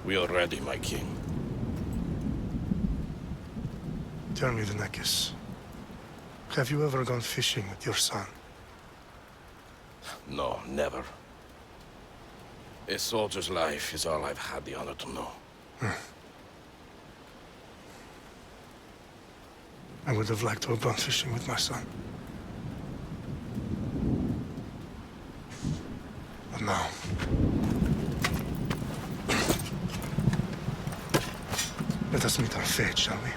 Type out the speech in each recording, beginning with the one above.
We are ready, my king. Tell me, the Nekis. Have you ever gone fishing with your son? No, never. A soldier's life is all I've had the honor to know. I would have liked to have gone fishing with my son. But now... Let us meet our fate, shall we?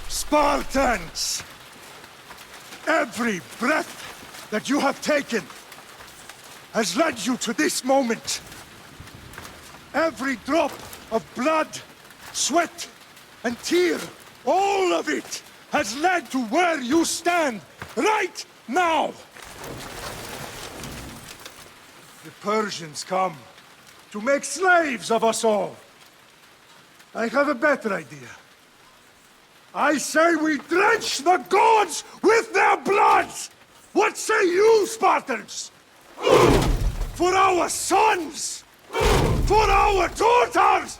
Spartans! Every breath that you have taken has led you to this moment. Every drop of blood, sweat, and tear, all of it has led to where you stand right now. The Persians come to make slaves of us all. I have a better idea. I say we drench the gods with their bloods! What say you, Spartans? For our sons! For our daughters!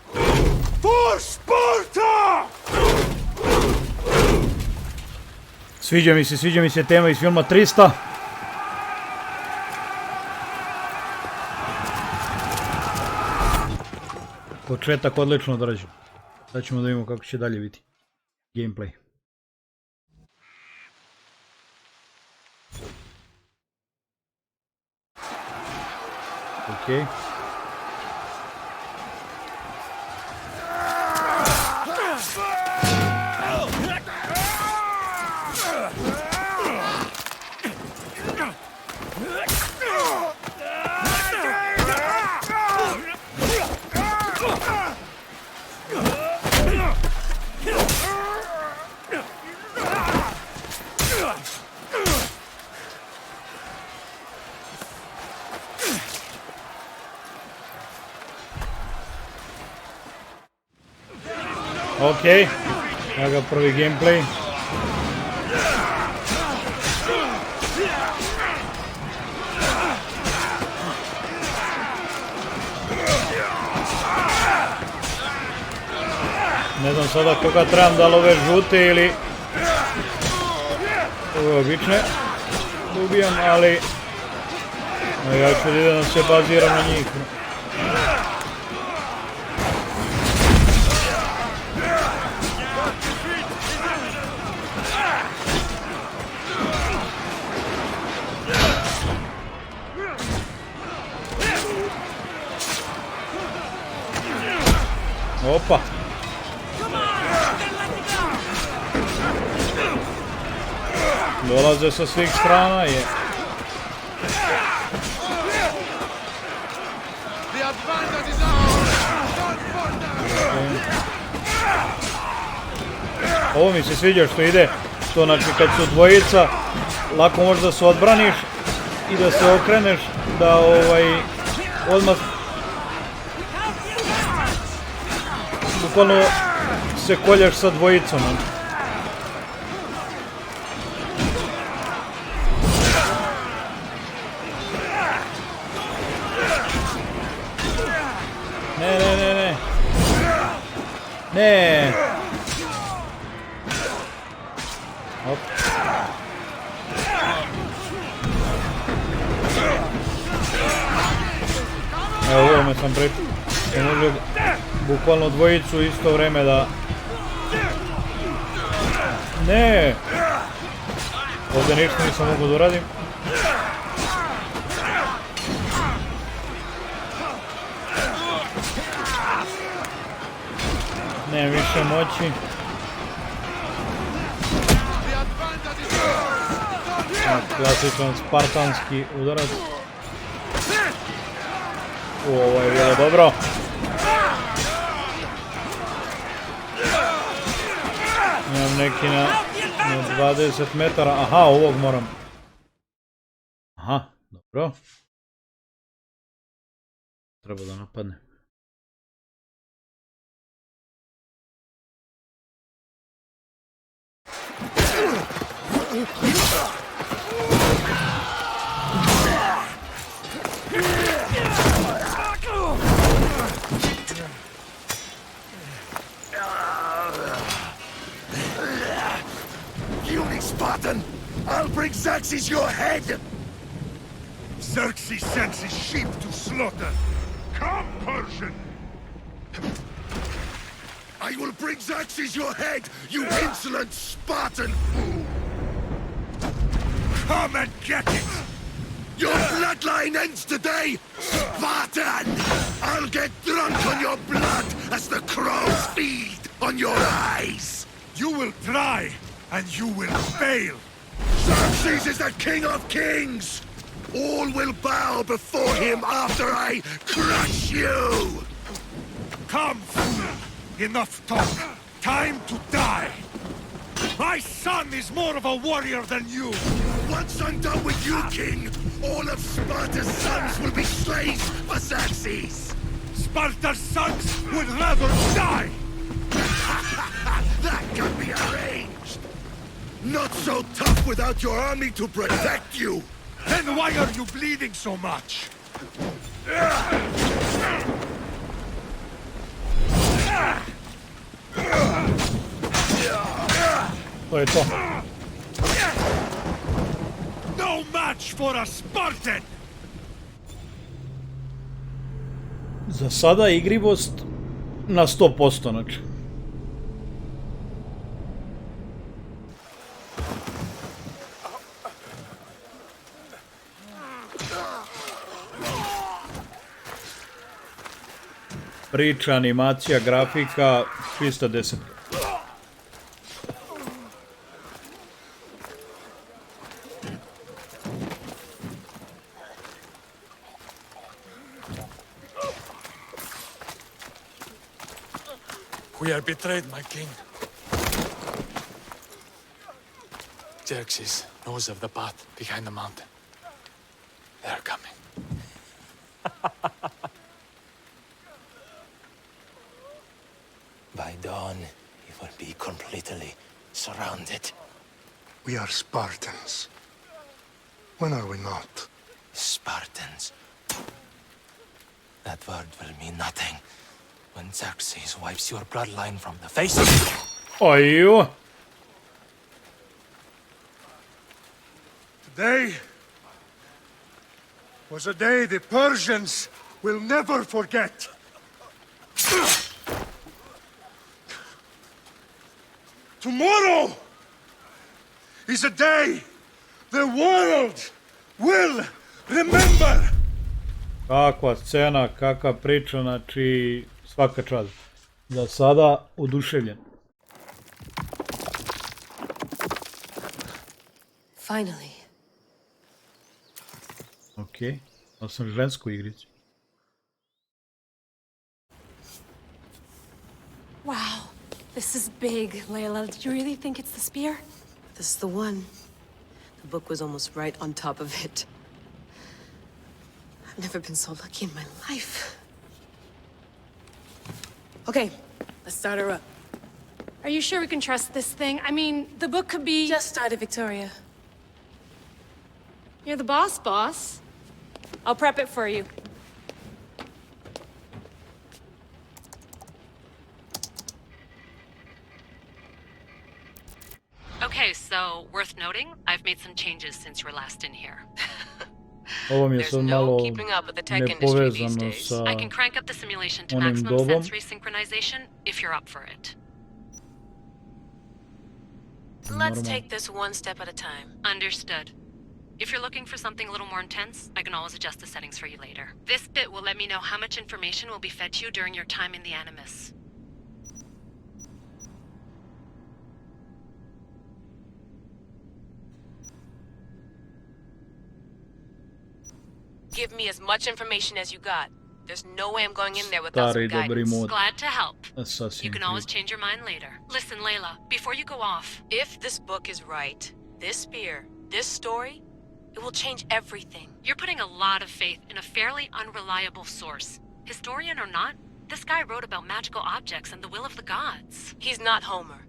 For Sparta! Sviđa mi se tema iz filma 300. Početak odlično odrađen. Sad ćemo da vidimo kako će dalje biti gameplay. Okej. Okej, evo ga prvi gameplay. Ne znam sada koga trebam, da li ove žute ili ove obične da ubijam, ali ja ću da se baziram na njih. Opa! Dolaze sa svih strana je. Ovo mi se sviđa što ide, što znači kad su dvojica, lako možeš da se odbraniš i da se okreneš, da odmah bukvalno se koljaš sa dvojicom. Ne. Hop. Evo ovome sam pričao. Može bukvalno dvojicu isto vreme da... Ne! Ovdje ništa nisam mogu da uradim. Nemam više moći. Klasičan spartanski udarac. Ovo je bilo dobro. Imam neki na 20 metara. Aha, ovog moram. Aha, dobro. Treba da napadne. Puny Spartan! I'll bring Xerxes your head! Xerxes sends his sheep to slaughter. Come, Persian! I will bring Xerxes your head, you insolent Spartan! Come and get it! Your bloodline ends today, Spartan! I'll get drunk on your blood as the crows feed on your eyes! You will try, and you will fail! Xerxes is the king of kings! All will bow before him after I crush you! Come, fool! Enough talk! Time to die! My son is more of a warrior than you! Once I'm done with you, king, all of Sparta's sons will be slaves for Xerxes! Sparta's sons would rather die! That can be arranged! Not so tough without your army to protect you! Then why are you bleeding so much? To je to. No match for a Spartan! Za sada igrivost na 100%, znači. Priča, animacija, grafika, 310. We are betrayed, my king. Xerxes knows of the path behind the mountain. They're coming. By dawn, we will be completely surrounded. We are Spartans. When are we not? Spartans. That word will mean nothing when Xerxes wipes your bloodline from the face of... Oju! Today was a day the Persians will never forget. Tomorrow is a day the world will remember. Kakva scena, kakva priča, znači svaka čast. Za sada oduševljen. Finally. Okej, ali sam žensku igricu. Wow, this is big, Layla. Did you really think it's the spear? This is the one. The book was almost right on top of it. I've never been so lucky in my life. Okay, let's start her up. Are you sure we can trust this thing? I mean, the book could be... Just started, Victoria. You're the boss. I'll prep it for you. Okay, so worth noting, I've made some changes since you were last in here. Ovo mi je There's sad no malo keeping up with the tech industry these nepovezano days. sa I can crank up the simulation to onim maximum dobom. sensory synchronization if you're up for it. Let's Normal. take this one step at a time. Understood. If you're looking for something a little more intense, I can always adjust the settings for you later. This bit will let me know how much information will be fed to you during your time in the Animus. Give me as much information as you got. There's no way I'm going in there without Stari some dobri guidance. mod. Glad to help. You Assassin can always Creed. change your mind later. Listen, Layla, before you go off, If this book is right, this spear, this story, it will change everything. you're putting a lot of faith in a fairly unreliable source. Historian or not, this guy wrote about magical objects and the will of the gods. He's not Homer.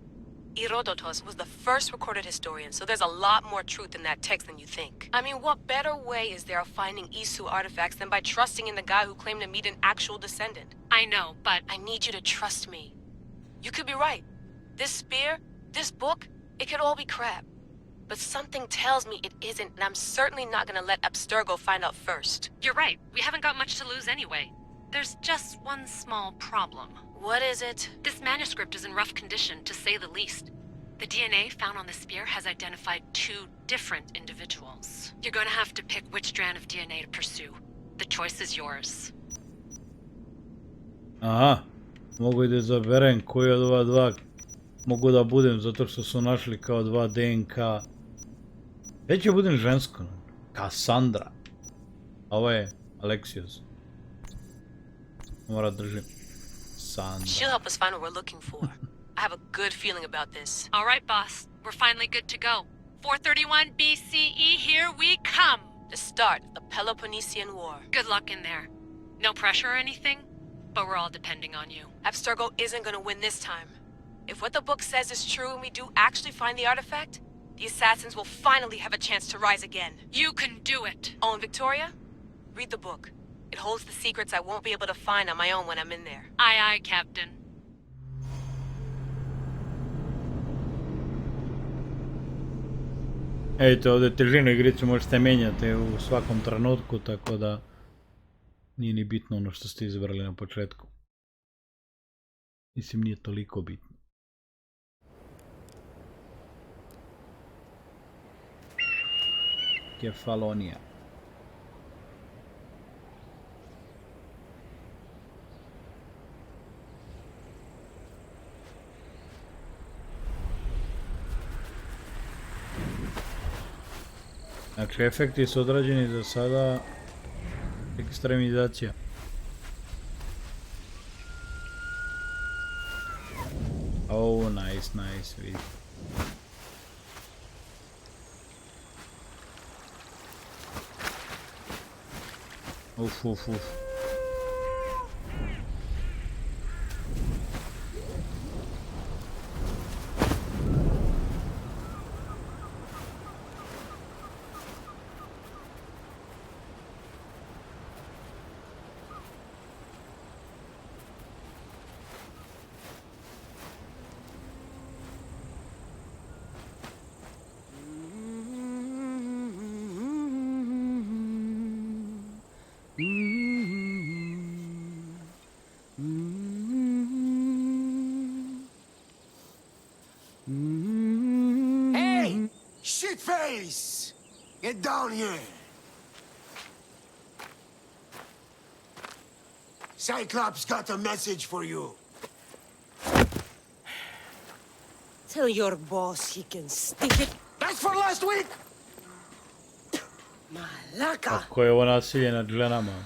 Herodotus was the first recorded historian, so there's a lot more truth in that text than you think. I mean, what better way is there of finding Isu artifacts than by trusting in the guy who claimed to meet an actual descendant? I know, but I need you to trust me. You could be right. This spear, this book, it could all be crap. But something tells me it isn't, and I'm certainly not gonna let Abstergo find out first. you're right. We haven't got much to lose anyway. There's just one small problem. What is it? This manuscript is in rough condition, to say the least. The DNA found on the spear has identified 2 different individuals. You're going to have to pick which strand of DNA to pursue. The choice is yours. Aha, mogu i da zaberem koji od ova dva mogu da budem, zato što su našli kao 2 DNK. Ja ću budem žensko, Cassandra. A ovo je Alexios. Mora držim. Sandra. She'll help us find what we're looking for. I have a good feeling about this. All right, boss. We're finally good to go. 431 BCE, here we come! The start of the Peloponnesian War. Good luck in there. No pressure or anything, but we're all depending on you. Abstergo isn't gonna win this time. If what the book says is true and we do actually find the artifact, the assassins will finally have a chance to rise again. You can do it! Oh, and Victoria? Read the book. It holds the secrets I won't be able to find on my own when I'm in there. Aye, aye, Captain. Ejte, ovdje težinu igrice možete menjati u svakom trenutku, tako da nije ni bitno ono što ste izabrali na početku. Mislim, nije toliko bitno. Kefalonija. Znači, efekti su odrađeni za sada. Ekstremizacija. Oh, nice, nice, vidi. Uf, uf, uf. Hey! Shitface! Get down here! Cyclops got a message for you. Tell your boss he can stick it. That's for last week! Malaka! Kako je ovo nasilje nad ženama?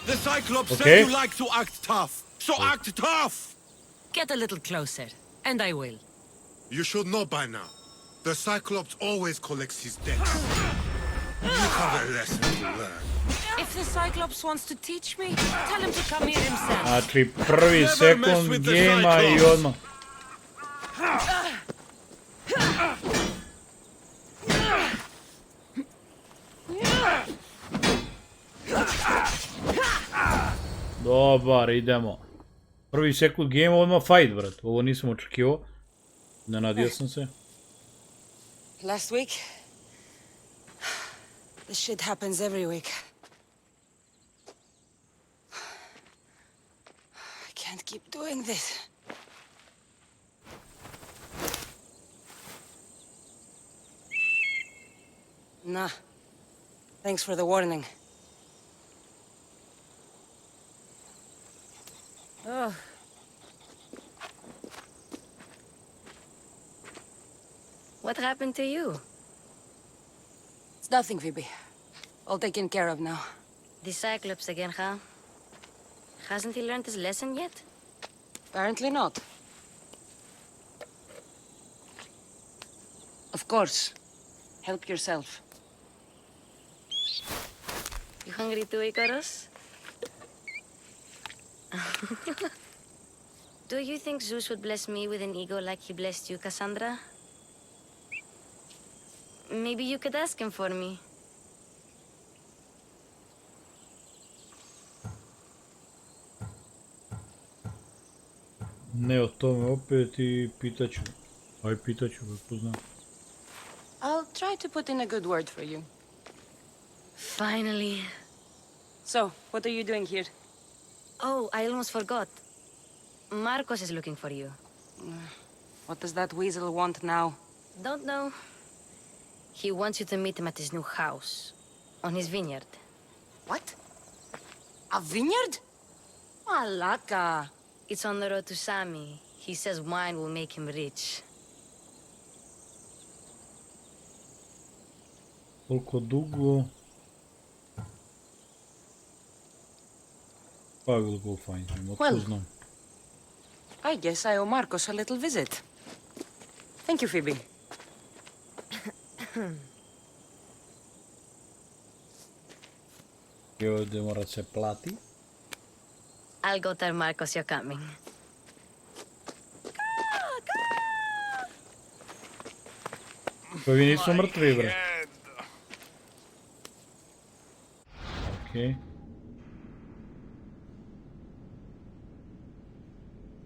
The Cyclops Okay. said you like to act tough, so act tough! Get a little closer, and I will. You should know by now. The Cyclops always collects his debts. You have a lesson to learn. If the Cyclops wants to teach me, tell him to come here himself. Znači, prvi sekund gema i odmah. Dobar, idemo. Prvi sekund gema, odmah fight, brat. Ovo nisam očekivao. Nadio sam se. Last week? This shit happens every week. I can't keep doing this. Nah. Thanks for the warning. Oh. What happened to you? It's nothing, Phoebe. All taken care of now. The Cyclops again, huh? Hasn't he learned his lesson yet? Apparently not. Of course. Help yourself. You hungry too, Icarus? Do you think Zeus would bless me with an ego like he blessed you, Cassandra? Maybe you could ask him for me. Ne o tome opet i pitaću. Aj pitaću, kako znam. I'll try to put in a good word for you. Finally. So, what are you doing here? Oh, I almost forgot. Marcos is looking for you. What does that weasel want now? Don't know. He wants you to meet him at his new house. On his vineyard. What? A vineyard? Malaka. It's on the road to Sami. He says wine will make him rich. Koliko dugo? I will go find him, otko znam. I guess I owe Marcos a little visit. Thank you, Phoebe. I ovdje mora se plati. I'll go tell Marcos you're coming. Pa vi nisu mrtvi, bre. Okej.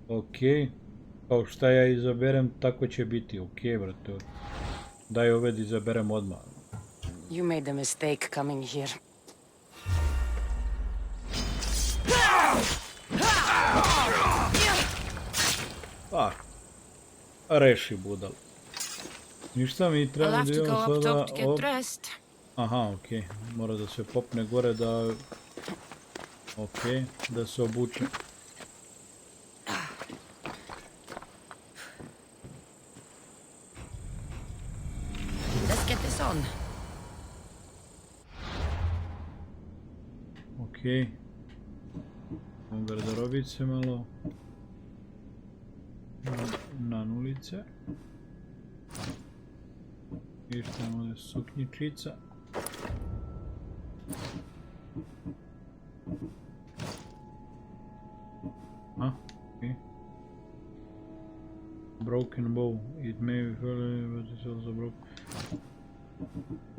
Okej. Kao šta ja izaberem, tako će biti. Okej, brate. Daj ove da izaberem odmah. You made a mistake coming here. Pa. Reši, budal. Ništa, mi treba da idemo sada... Aha, okej. Mora da se popne gore da... Okej, da se obuče. Let's get this on. Okej. Imam garderobice malo. Nanulice. I što imamo ovdje suknjičica. A, okej. Broken bow. It may be fairly, but it's also broken.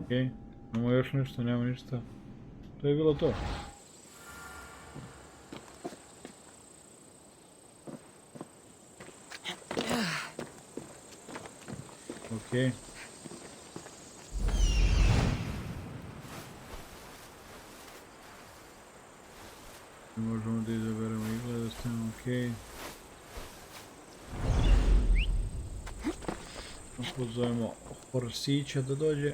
Okej. Imamo još nešto, nema ništa. To je bilo to. Okej. Možemo da izaberemo igle, da stavimo okej. Pozovemo Horsića da dođe.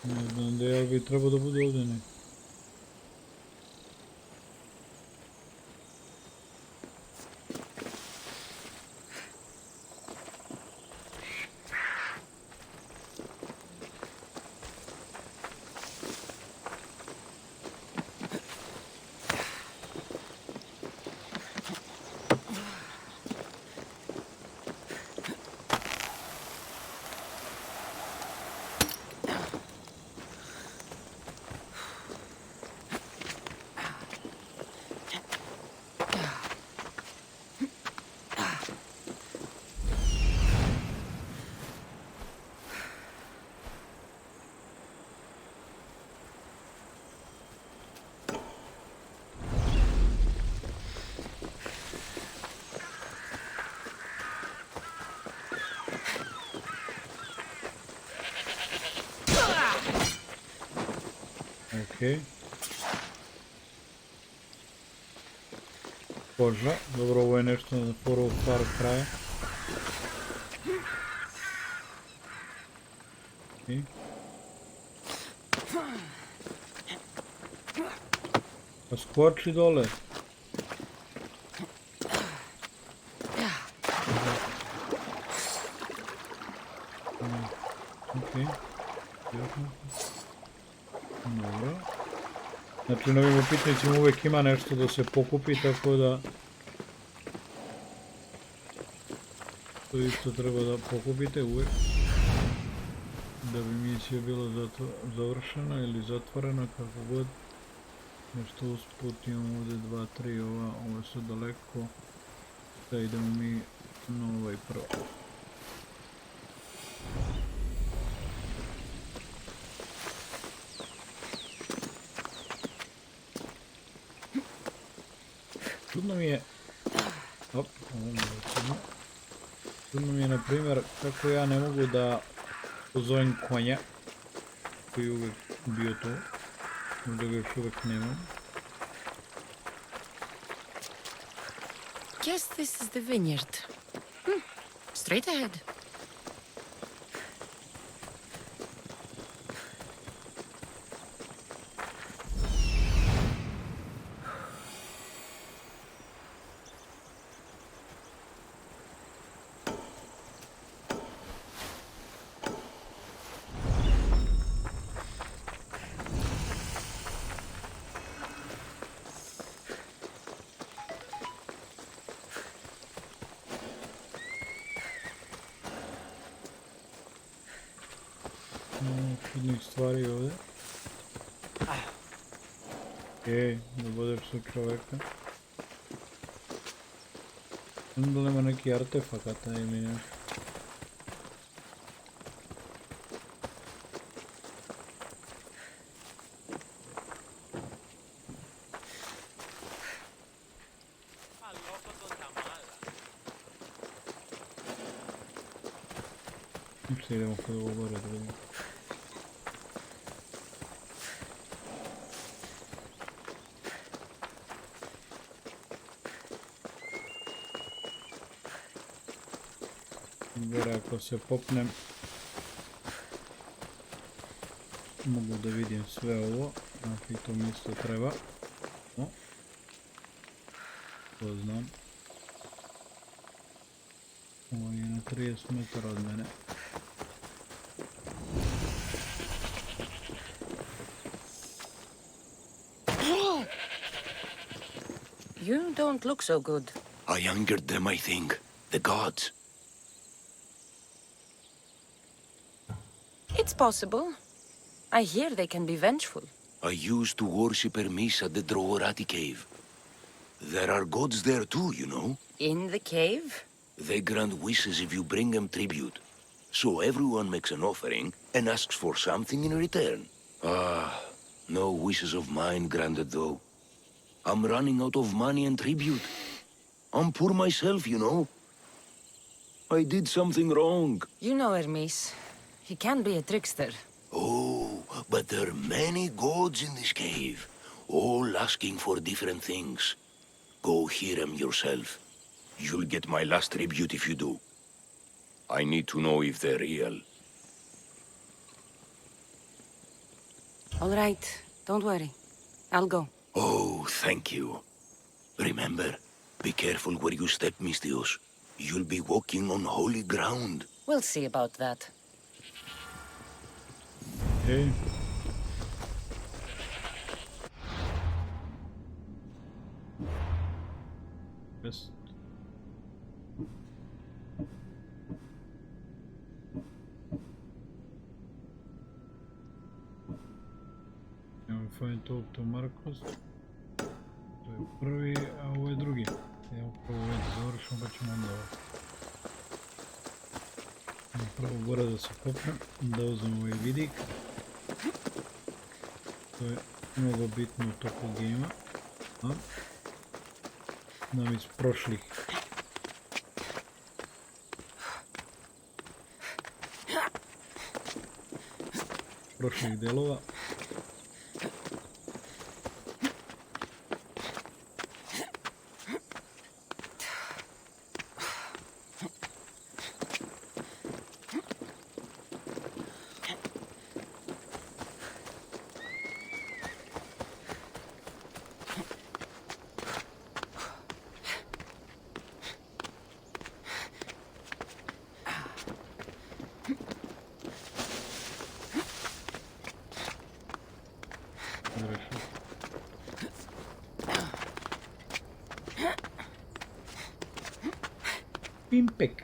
Ne znam da je bi trebao da bude ovdje ne. Okej. Koža, dobro, ovo je nešto na foru Far Cry. Okej. Pa skoči dole. Okej. Dobro. Znači na ovim upitnicima uvijek ima nešto da se pokupi, tako da To isto treba da pokupite uvijek. Da bi misija bila završena ili zatvorena, kako god. Nešto usput imamo ovdje 2, 3, ovo je sve daleko. Da idemo mi na ovaj prvo. Čudno mi je... Čudno mi je, na primjer, kako ja ne mogu da pozovem konja, koji je uvijek bio tu, možda ga još uvijek nemam. Guess this is the vineyard. Straight ahead. Čudnih stvari ovdje. Okej, da budeš su čovjeka. Onda nema neki artefakata ili nešto. Se idemo kod ovo gore da vidimo. Gore ako se popnem mogu da vidim sve ovo, znači to mi isto treba. O, to znam. Ovo je na 30 metara od mene. You don't look so good. I angered them, I think. The gods. It's possible. I hear they can be vengeful. I used to worship Hermes at the Droorati cave. There are gods there too, you know. In the cave? They grant wishes if you bring them tribute. So everyone makes an offering and asks for something in return. Ah, no wishes of mine granted though. I'm running out of money and tribute. I'm poor myself, you know. I did something wrong. You know Hermes. He can be a trickster. Oh, but there are many gods in this cave, all asking for different things. Go hear them yourself. You'll get my last tribute if you do. I need to know if they're real. All right, don't worry. I'll go. Oh, thank you. Remember, be careful where you step, Mistios. You'll be walking on holy ground. We'll see about that. Okej. Bäst. Imamo fajn to Markos. To je prvi, a ovo je drugi. Evo prvo već završimo pa ćemo onda ovo. Prvo gore da se popnem, da uzmem ovaj vidik. To je mnogo bitno u toku gejma. Nam iz prošlih delova. Pimpek.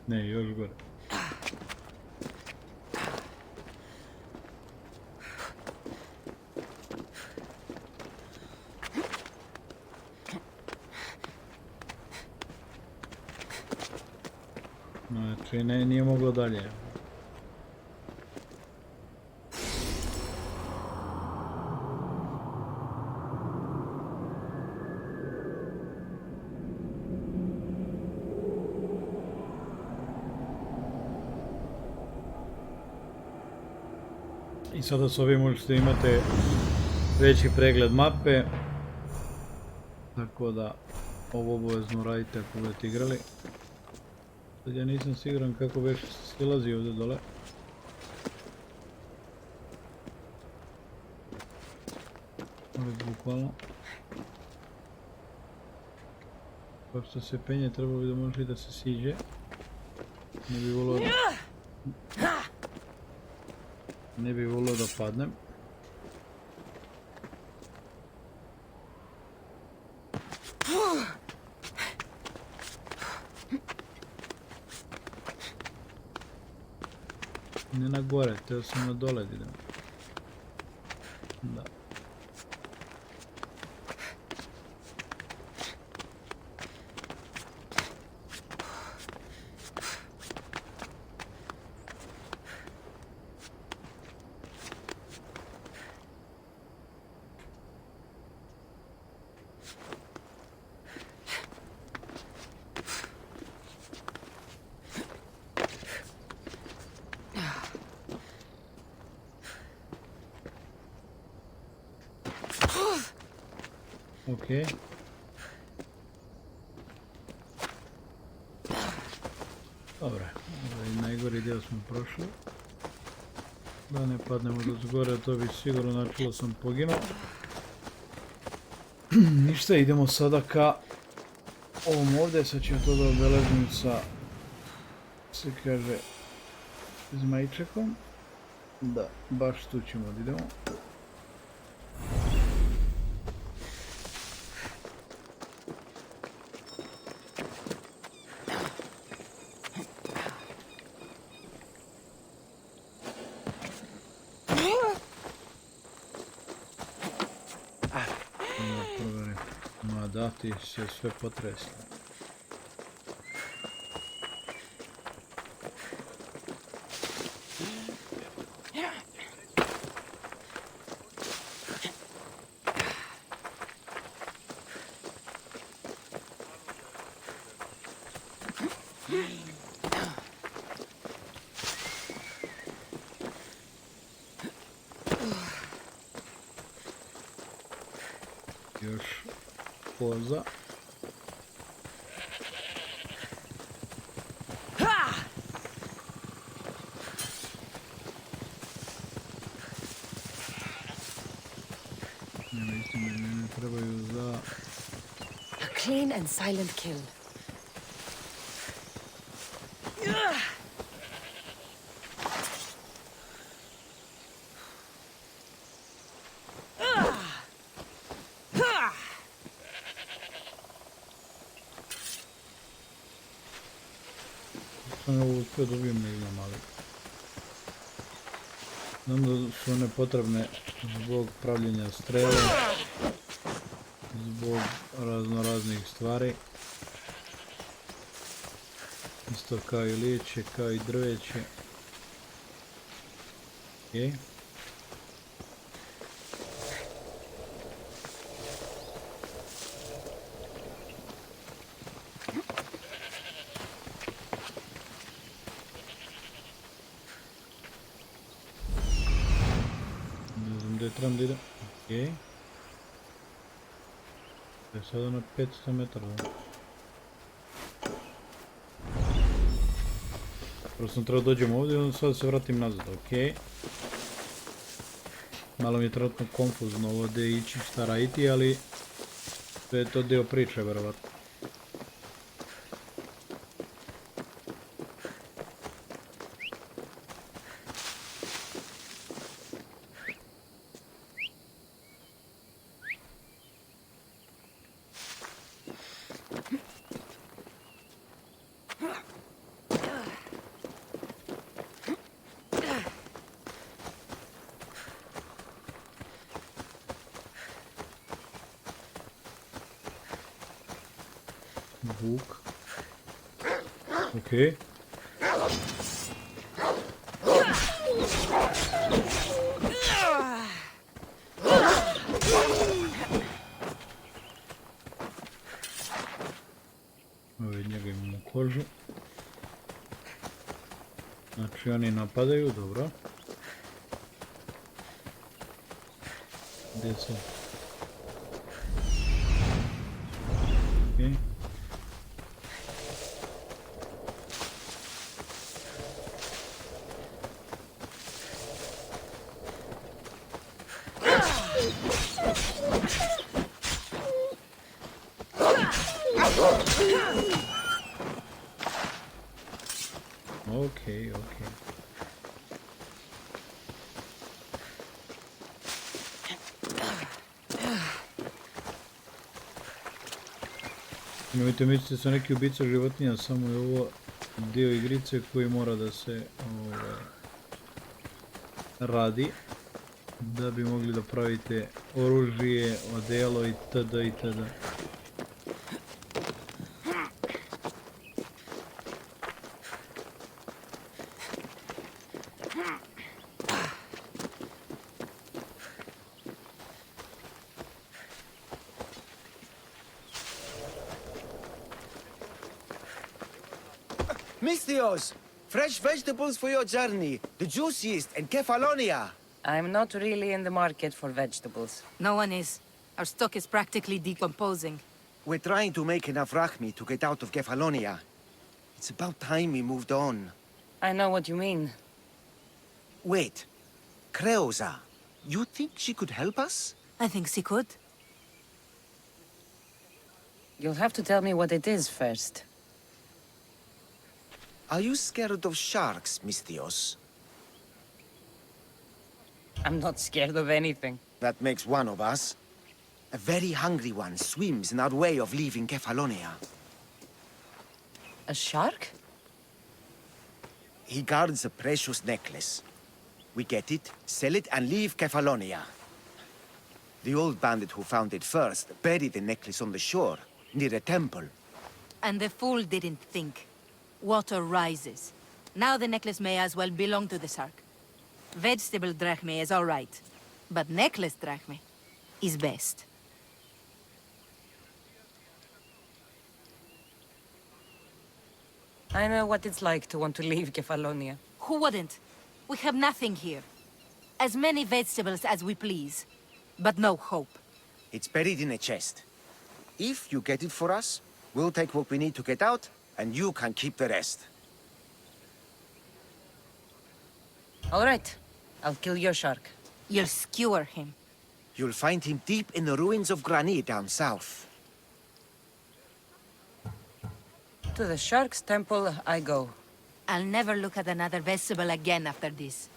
Ne, još gore. Znači, nije moglo dalje. I sada s ovim možete imate veći pregled mape, tako da ovo obavezno radite ako budete igrali. Sad ja nisam siguran kako već silazi ovdje dole. Ali bukvalno. Pa što se penje trebalo bi da može da se siđe. Ne bi volio da... Ne bi volio da padnem. Ne na gore, teo sam na dole da idem. Da. Okej. Dobro, najgori dio smo prošli. Da ne padnemo do zgore, to bi sigurno načelo sam poginuo. Ništa, idemo sada ka ovom ovdje, sad ćemo to da obeležim sa, se kaže, zmajčekom. Da, baš tu ćemo da idemo. Ti se sve potresli. Još koza. Mene trebaju za... A clean and silent kill. Sam ovo uspio dobijem ne znam, ali... Znam da su one potrebne zbog pravljenja strele, zbog raznih stvari. Isto kao i lijeće, kao i drveće. Okej. Trebam da idem. Okej. To je sada na 500 metara. Prvo sam trebao dođem ovdje i onda sada se vratim nazad. Okej. Malo mi je trenutno konfuzno ovo gdje ići, šta raditi, ali to je to dio priče, verovatno. Vuk. Okej. Od njega imamo kožu. Znači oni napadaju, dobro. Gdje su? Okay. Okej. Nemojte misliti da su neki ubica životinja, samo je ovo dio igrice koji mora da se radi da bi mogli da pravite oružje, odelo itd. itd. Mistios, fresh vegetables for your journey, the juiciest and kefalonia. I'm not really in the market for vegetables. No one is. Our stock is practically decomposing. We're trying to make enough rachmi to get out of Kefalonia. It's about time we moved on. I know what you mean. Wait, Creosa, you think she could help us? I think she could. You'll have to tell me what it is first. Are you scared of sharks, Mistios? I'm not scared of anything. That makes one of us. A very hungry one swims in our way of leaving Kefalonia. A shark? He guards a precious necklace. We get it, sell it, and leave Kefalonia. The old bandit who found it first buried the necklace on the shore, near a temple. And the fool didn't think. Water rises. Now the necklace may as well belong to the shark. Vegetable drachme is all right, but necklace drachme is best. I know what it's like to want to leave Kefalonia. Who wouldn't? We have nothing here. As many vegetables as we please, but no hope. It's buried in a chest. If you get it for us, we'll take what we need to get out, and you can keep the rest. All right. I'll kill your shark. You'll skewer him. You'll find him deep in the ruins of Granit down south. To the shark's temple I go. I'll never look at another vegetable again after this.